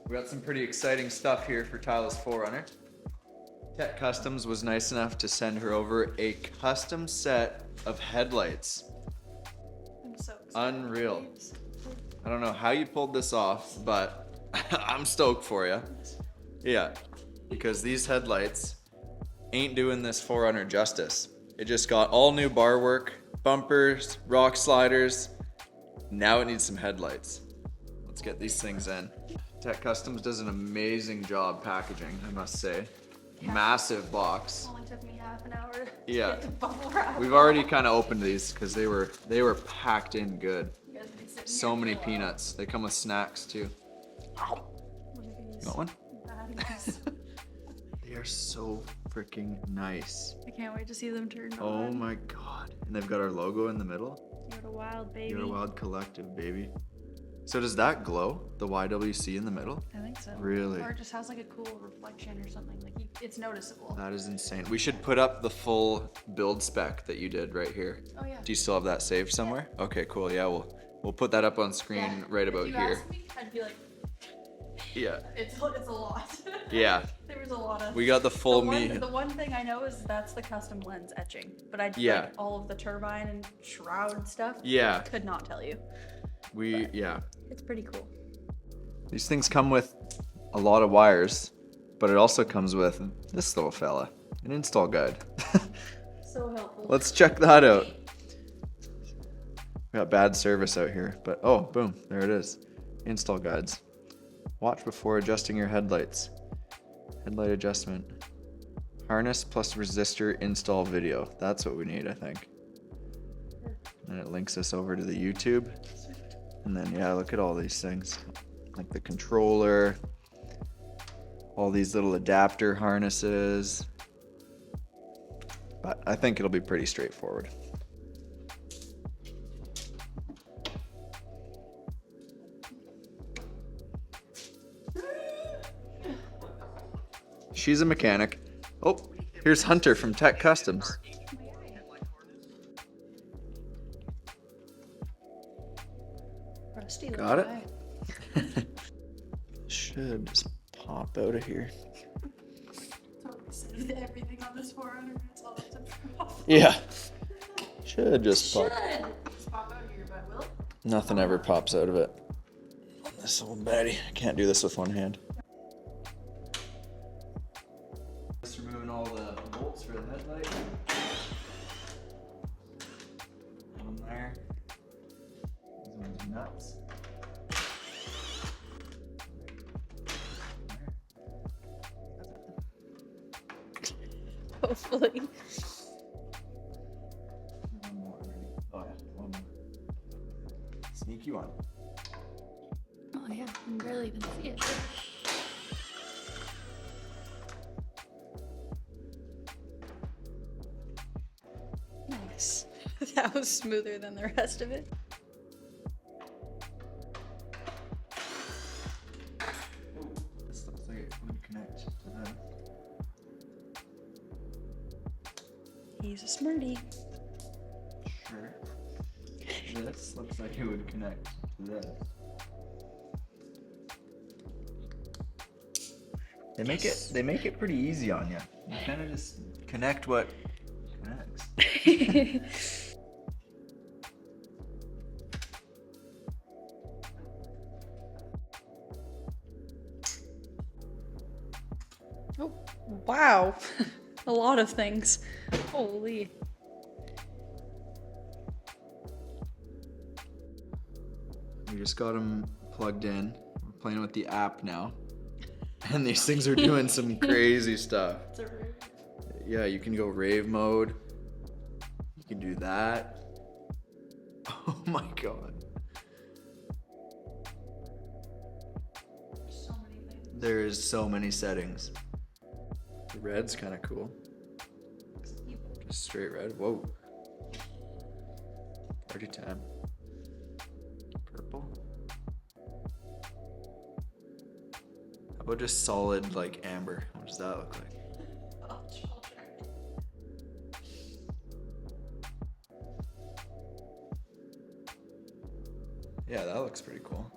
We got some pretty exciting stuff here for Tyler's 4Runner. TEQ Customs was nice enough to send her over a custom set of headlights. I'm so excited. Unreal. I don't know how you pulled this off, but I'm stoked for you. Yeah, because these headlights ain't doing this 4Runner justice. It just got all new bar work, bumpers, rock sliders. Now it needs some headlights. Let's get these things in. TEQ Customs does an amazing job packaging, I must say. Yeah. Massive box. It only took me half an hour to Yeah. get the bubble wrap. We've already kind of opened these because they were packed in good. You guys have been sitting So here many for a while. peanuts. They come with snacks too. Look at these You want one? baddies. They are so freaking nice. I can't wait to see them turn on. Oh my god. And they've got our logo in the middle. You're a wild baby. You're a Wild Collective, baby. So does that glow? The YWC in the middle? I think so. Really? Or it just has like a cool reflection or something. Like it's noticeable. That is insane. We should put up the full build spec that you did right here. Oh yeah. Do you still have that saved somewhere? Okay, cool. Yeah, we'll put that up on screen Yeah. right about if you here. asked me, I'd be like, Yeah. it's a lot. Yeah. There was a lot of. We got the full The one thing I know is that's the custom lens etching, but I Yeah. like all of the turbine and shroud stuff. Yeah. Could not tell you. Yeah. It's pretty cool. These things come with a lot of wires, but it also comes with this little fella, an install guide. So helpful. Let's check that out. We got bad service out here, but oh, boom, there it is. Install guides. Watch before adjusting your headlights. Headlight adjustment. Harness plus resistor install video. That's what we need, I think. And it links us over to the YouTube. And then, yeah, look at all these things. Like the controller, all these little adapter harnesses. But I think it'll be pretty straightforward. She's a mechanic. Oh, here's Hunter from TEQ Customs. Rusty Got it? eye. Should just pop out of here. Totally saved everything on this 400. It's all up to off. Yeah. Should just pop. Should just pop out here, but will. Nothing ever pops out of it. This old baddie. I can't do this with one hand. Just removing all the bolts for the headlight. One there. These ones are nuts. Hopefully. One more already. Oh yeah, one more. Sneaky one. Oh yeah, I can barely even see it. Nice. That was smoother than the rest of it. This looks like it would connect to the. He's a smarty. Sure. This looks like it would connect to this. They make it pretty easy on you. You kind of just connect what connects. Oh, wow. A lot of things. Holy. We just got them plugged in. We're playing with the app now. And these things are doing some crazy stuff. It's a rare. Yeah, you can go rave mode. You can do that. Oh my god. So many things. There is so many settings. The red's kind of cool. Just straight red. Whoa. Party time. Purple. How about just solid like amber? What does that look like? I'll try. Yeah, that looks pretty cool.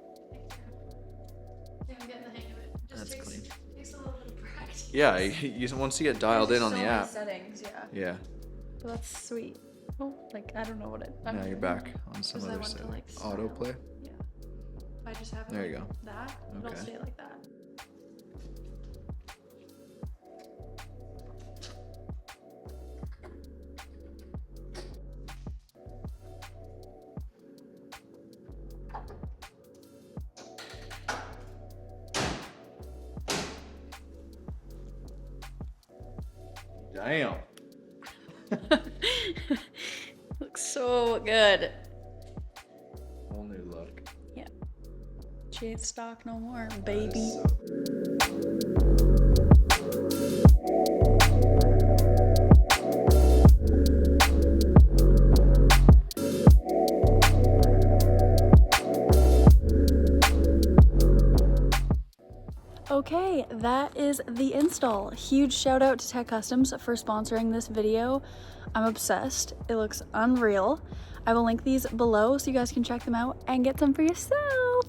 Yeah, I'm getting the hang of it. That's clean. Takes a little bit of practice. Yeah, once you get dialed in on the app. Settings, yeah. Yeah. But that's sweet. Oh, like I don't know what it. I Now don't you're know. back on some 'Cause I other went to, setting. like, style. Autoplay. Yeah. If I just have it There you like go. that, it'll Okay. stay like that. Damn. Looks so good. Whole new look. Yeah. She ain't stock no more, baby. Okay, that is the install. Huge shout out to TEQ Customs for sponsoring this video. I'm obsessed. It looks unreal. I will link these below so you guys can check them out and get some for yourself.